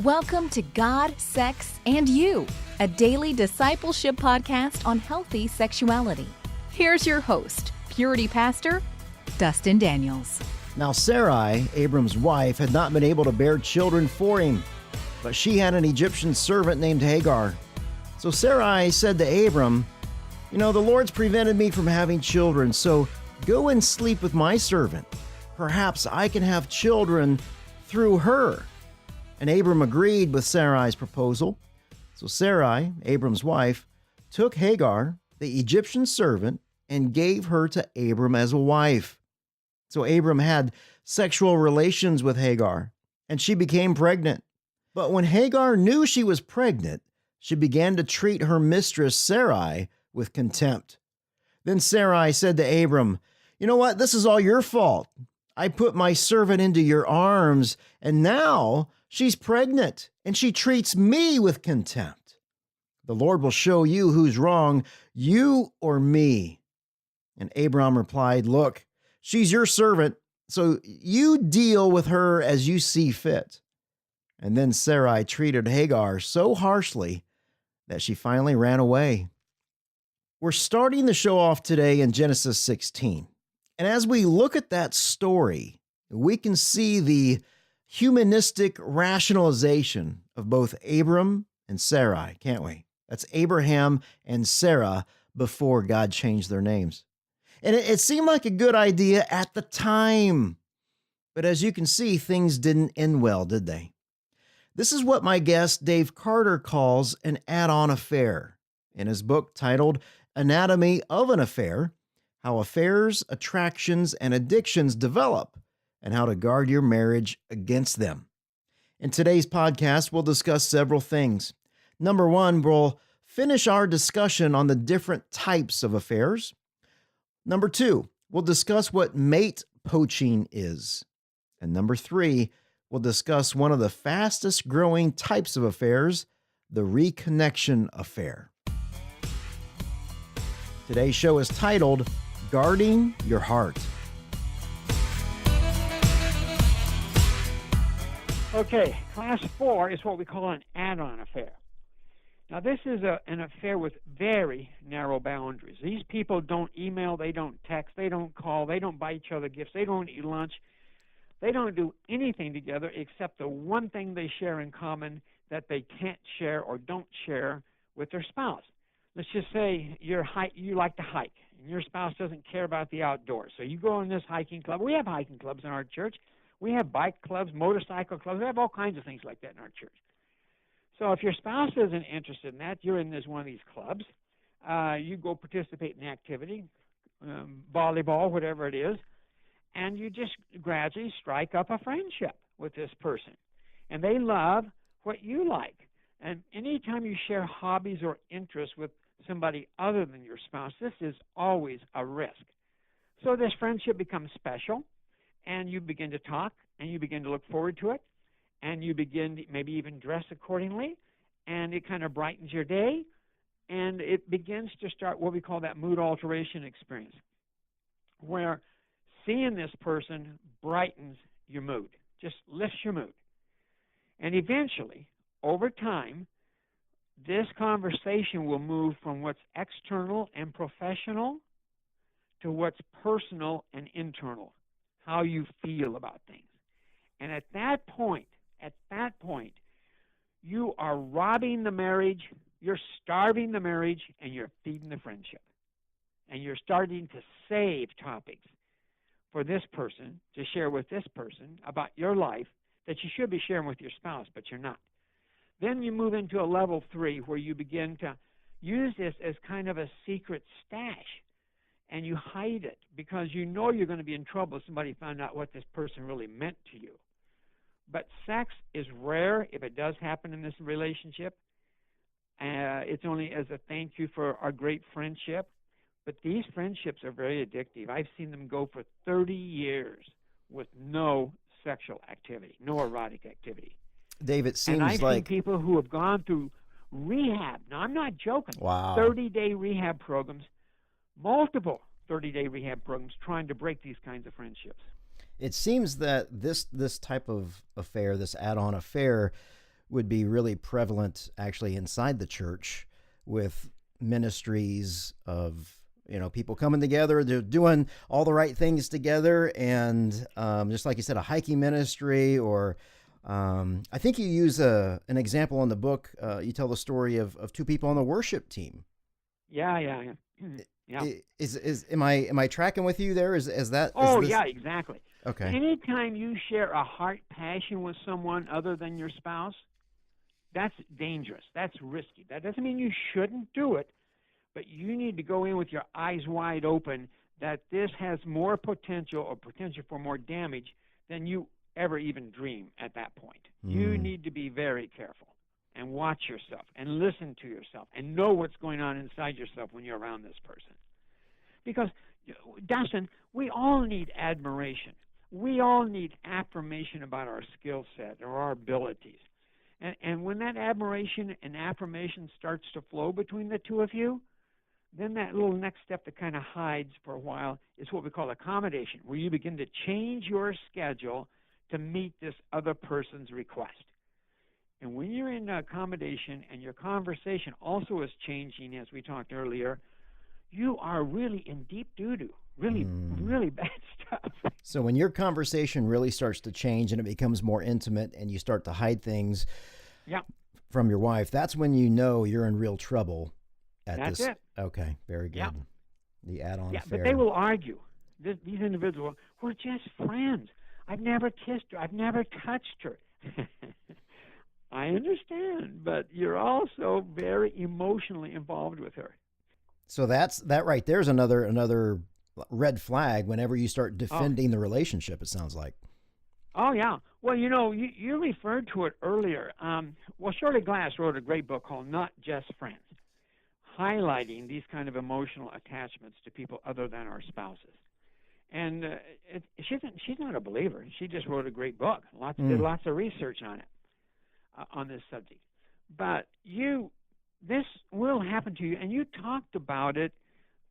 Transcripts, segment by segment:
Welcome to God, Sex, and You, a daily discipleship podcast on healthy sexuality. Here's your host, Purity Pastor, Dustin Daniels. Now Sarai, Abram's wife, had not been able to bear children for him, but she had an Egyptian servant named Hagar. So Sarai said to Abram, the Lord's prevented me from having children, so go and sleep with my servant. Perhaps I can have children through her. And Abram agreed with Sarai's proposal. So Sarai, Abram's wife, took Hagar, the Egyptian servant, and gave her to Abram as a wife. So Abram had sexual relations with Hagar, and she became pregnant. But when Hagar knew she was pregnant, she began to treat her mistress Sarai with contempt. Then Sarai said to Abram, "You know what? This is all your fault. I put my servant into your arms, and now she's pregnant, and she treats me with contempt. The Lord will show you who's wrong, you or me." And Abram replied, "Look, she's your servant, so you deal with her as you see fit." And then Sarai treated Hagar so harshly that she finally ran away. We're starting the show off today in Genesis 16. And as we look at that story, we can see the humanistic rationalization of both Abram and Sarai, can't we? That's Abraham and Sarah before God changed their names. And it seemed like a good idea at the time. But as you can see, things didn't end well, did they? This is what my guest Dave Carter calls an add-on affair in his book titled Anatomy of an Affair: How Affairs, Attractions, and Addictions Develop, and How to Guard Your Marriage Against Them. In today's podcast, we'll discuss several things. Number one, we'll finish our discussion on the different types of affairs. Number two, we'll discuss what mate poaching is. And number three, we'll discuss one of the fastest growing types of affairs, the reconnection affair. Today's show is titled Guarding Your Heart. Okay, class 4 is what we call an add-on affair. Now, this is an affair with very narrow boundaries. These people don't email, they don't text, they don't call, they don't buy each other gifts, they don't eat lunch. They don't do anything together except the one thing they share in common that they can't share or don't share with their spouse. Let's just say you like to hike, and your spouse doesn't care about the outdoors. So you go in this hiking club. We have hiking clubs in our church. We have bike clubs, motorcycle clubs. We have all kinds of things like that in our church. So if your spouse isn't interested in that, you're in one of these clubs. You go participate in the activity, volleyball, whatever it is, and you just gradually strike up a friendship with this person. And they love what you like. And anytime you share hobbies or interests with somebody other than your spouse, this is always a risk. So this friendship becomes special, and you begin to talk, and you begin to look forward to it, and you begin to maybe even dress accordingly, and it kind of brightens your day, and it begins to start what we call that mood alteration experience, where seeing this person brightens your mood, just lifts your mood. And eventually, over time, this conversation will move from what's external and professional to what's personal and internal, how you feel about things. And at that point, you are robbing the marriage, you're starving the marriage, and you're feeding the friendship. And you're starting to save topics for this person to share with this person about your life that you should be sharing with your spouse, but you're not. Then you move into a level 3 where you begin to use this as kind of a secret stash, and you hide it because you know you're going to be in trouble if somebody found out what this person really meant to you. But sex is rare if it does happen in this relationship. It's only as a thank you for our great friendship. But these friendships are very addictive. I've seen them go for 30 years with no sexual activity, no erotic activity. Dave, it seems and I've like... seen people who have gone through rehab. Now, I'm not joking. Wow. 30-day rehab programs, multiple 30-day rehab programs trying to break these kinds of friendships. It seems that this type of affair, this add-on affair, would be really prevalent actually inside the church with ministries of, people coming together, they're doing all the right things together. And just like you said, a hiking ministry, or I think you use an example in the book. You tell the story of two people on the worship team. Yeah. Yeah. Am I tracking with you there? Is that? Oh, is this... yeah, exactly. Okay. Anytime you share a heart passion with someone other than your spouse, that's dangerous. That's risky. That doesn't mean you shouldn't do it, but you need to go in with your eyes wide open that this has more potential, or potential for more damage than you ever even dream at that point. You need to be very careful and watch yourself and listen to yourself and know what's going on inside yourself when you're around this person. Because, Dustin, we all need admiration. We all need affirmation about our skill set or our abilities. And when that admiration and affirmation starts to flow between the two of you, then that little next step that kind of hides for a while is what we call accommodation, where you begin to change your schedule to meet this other person's request. And when you're in accommodation and your conversation also is changing, as we talked earlier, you are really in deep doo-doo, really bad stuff. So when your conversation really starts to change and it becomes more intimate and you start to hide things from your wife, that's when you know you're in real trouble. That's it. Okay, very good. Yeah. The add-on affair. But they will argue. These individuals, we're just friends. I've never kissed her. I've never touched her. I understand, but you're also very emotionally involved with her. So that right there's another red flag whenever you start defending the relationship, it sounds like. Oh, yeah. Well, you referred to it earlier. Shirley Glass wrote a great book called Not Just Friends, highlighting these kind of emotional attachments to people other than our spouses. And she's not a believer. She just wrote a great book. Did lots of research on it, on this subject. But this will happen to you, and you talked about it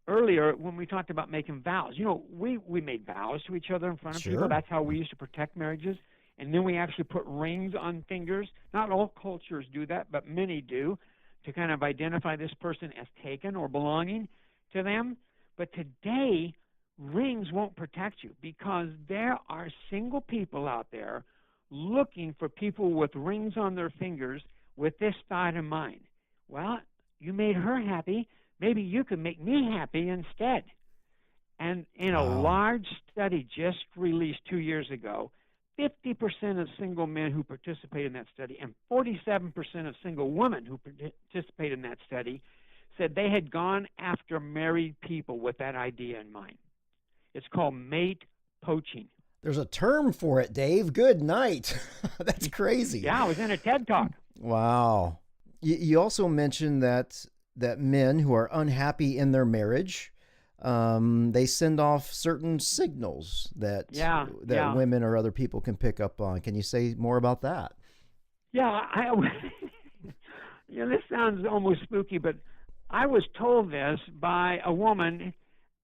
earlier when we talked about making vows. We made vows to each other in front of people. That's how we used to protect marriages. And then we actually put rings on fingers. Not all cultures do that, but many do, to kind of identify this person as taken or belonging to them. But today, rings won't protect you, because there are single people out there looking for people with rings on their fingers with this thought in mind. Well, you made her happy. Maybe you could make me happy instead. And in a large study just released 2 years ago, 50% of single men who participate in that study and 47% of single women who participate in that study said they had gone after married people with that idea in mind. It's called mate poaching. There's a term for it, Dave. Good night. That's crazy. Yeah, I was in a TED Talk. Wow. You also mentioned that men who are unhappy in their marriage, they send off certain signals that women or other people can pick up on. Can you say more about that? Yeah, this sounds almost spooky, but I was told this by a woman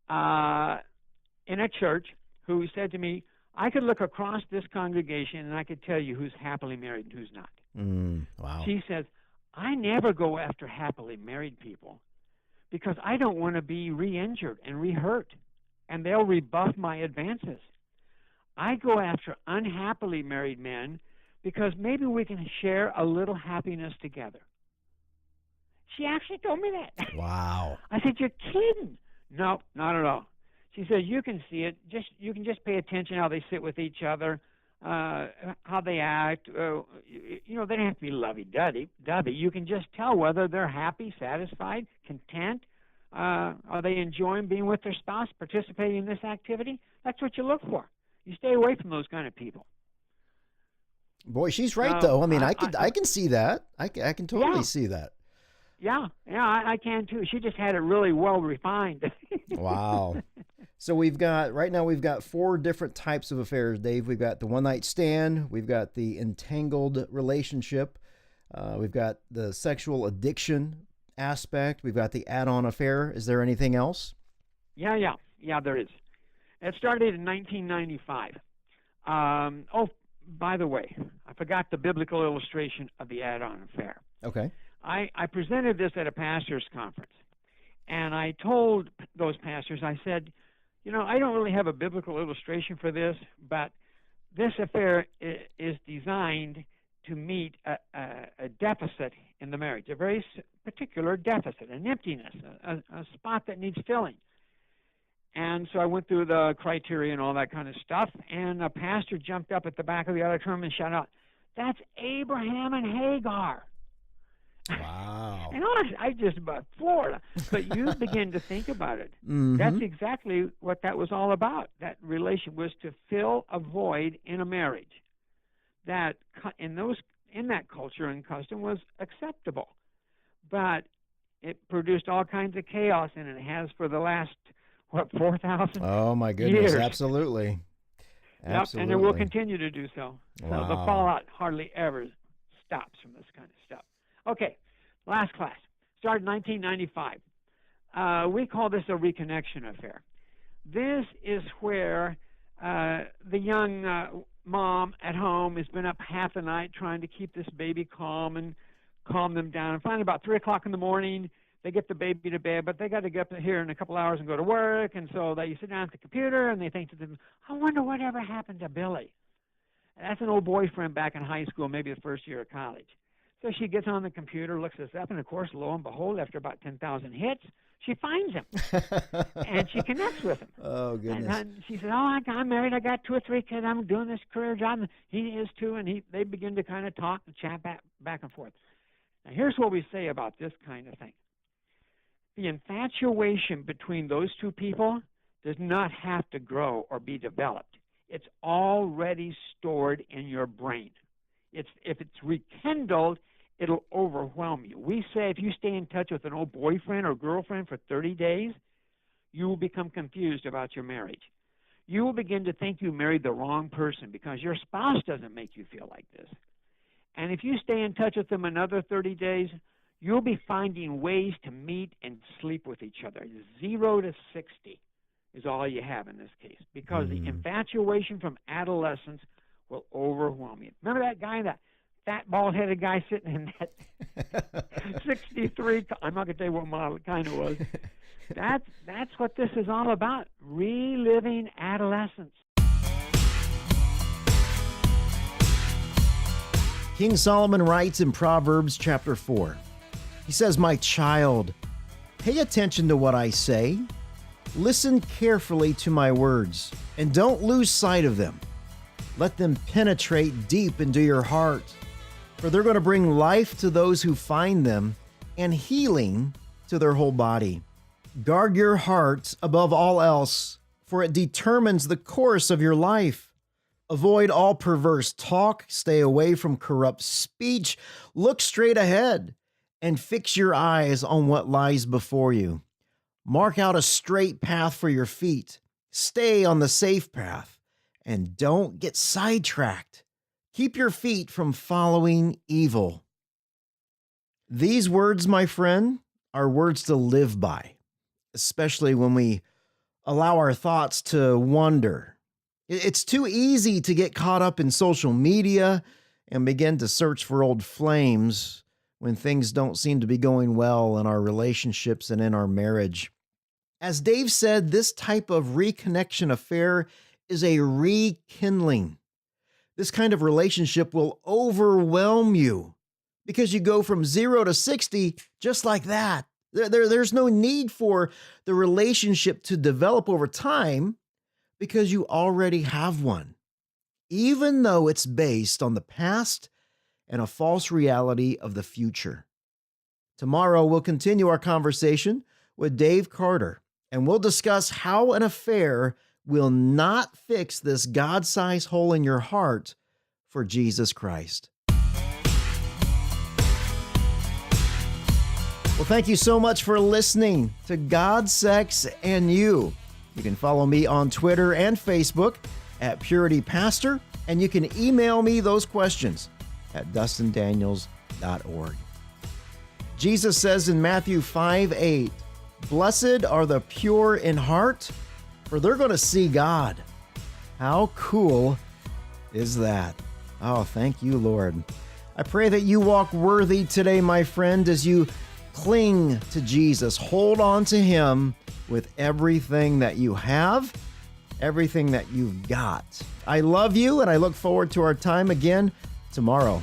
in a church who said to me, I could look across this congregation and I could tell you who's happily married and who's not. Wow. She says, I never go after happily married people because I don't want to be re-injured and re-hurt, and they'll rebuff my advances. I go after unhappily married men because maybe we can share a little happiness together. She actually told me that. Wow. I said, you're kidding. No, not at all. She said, you can see it. You can just pay attention how they sit with each other, how they act. They don't have to be lovey-dovey. You can just tell whether they're happy, satisfied, content. Are they enjoying being with their spouse, participating in this activity? That's what you look for. You stay away from those kind of people. Boy, she's right, though. I mean, I can see that. I can totally see that. Yeah, I can too. She just had it really well refined. Wow. So we've got 4 different types of affairs, Dave. We've got the one-night stand. We've got the entangled relationship. We've got the sexual addiction aspect. We've got the add-on affair. Is there anything else? Yeah, there is. It started in 1995. by the way, I forgot the biblical illustration of the add-on affair. Okay. I presented this at a pastor's conference, and I told those pastors, I said, I don't really have a biblical illustration for this, but this affair is designed to meet a deficit in the marriage, a very particular deficit, an emptiness, a spot that needs filling. And so I went through the criteria and all that kind of stuff, and a pastor jumped up at the back of the auditorium and shouted out, "That's Abraham and Hagar." Wow. And I just about floored. But you begin to think about it. Mm-hmm. That's exactly what that was all about. That relation was to fill a void in a marriage that in that culture and custom was acceptable. But it produced all kinds of chaos, and it has for the last 4,000 Oh my goodness, years. Absolutely. Yep, and it will continue to do so. Wow. So the fallout hardly ever stops from this kind of stuff. Okay, last class. Started in 1995. We call this a reconnection affair. This is where the young mom at home has been up half the night trying to keep this baby calm and calm them down. And finally, about 3 o'clock in the morning, they get the baby to bed, but they got to get up here in a couple hours and go to work. And so they sit down at the computer and they think to them, I wonder whatever happened to Billy. That's an old boyfriend back in high school, maybe the first year of college. So she gets on the computer, looks this up, and of course, lo and behold, after about 10,000 hits, she finds him. And she connects with him. Oh, goodness. And she says, I'm married, I got 2 or 3 kids, I'm doing this career job, and he is too, and they begin to kind of talk and chat back and forth. Now, here's what we say about this kind of thing. The infatuation between those two people does not have to grow or be developed. It's already stored in your brain. If it's rekindled, it'll overwhelm you. We say if you stay in touch with an old boyfriend or girlfriend for 30 days, you will become confused about your marriage. You will begin to think you married the wrong person because your spouse doesn't make you feel like this. And if you stay in touch with them another 30 days, you'll be finding ways to meet and sleep with each other. 0 to 60 is all you have in this case because the infatuation from adolescence will overwhelm you. Remember that guy, that fat, bald-headed guy sitting in that 63? I'm not going to tell you what model it kind of was. That's what this is all about, reliving adolescence. King Solomon writes in Proverbs chapter 4. He says, "My child, pay attention to what I say. Listen carefully to my words, and don't lose sight of them. Let them penetrate deep into your heart, for they're going to bring life to those who find them and healing to their whole body. Guard your heart above all else, for it determines the course of your life. Avoid all perverse talk, stay away from corrupt speech, look straight ahead, and fix your eyes on what lies before you. Mark out a straight path for your feet. Stay on the safe path, and don't get sidetracked. Keep your feet from following evil." These words, my friend, are words to live by, especially when we allow our thoughts to wander. It's too easy to get caught up in social media and begin to search for old flames when things don't seem to be going well in our relationships and in our marriage. As Dave said, this type of reconnection affair is a rekindling. This kind of relationship will overwhelm you because you go from 0 to 60 just like that. There's no need for the relationship to develop over time because you already have one, even though it's based on the past and a false reality of the future. Tomorrow, we'll continue our conversation with Dave Carter, and we'll discuss how an affair will not fix this God-sized hole in your heart for Jesus Christ. Well, thank you so much for listening to God, Sex, and You. You can follow me on Twitter and Facebook at Purity Pastor, and you can email me those questions at dustindaniels.org. Jesus says in Matthew 5:8, "Blessed are the pure in heart, for they're going to see God." How cool is that? Oh, thank you, Lord. I pray that you walk worthy today, my friend, as you cling to Jesus. Hold on to him with everything that you have, everything that you've got. I love you, and I look forward to our time again tomorrow.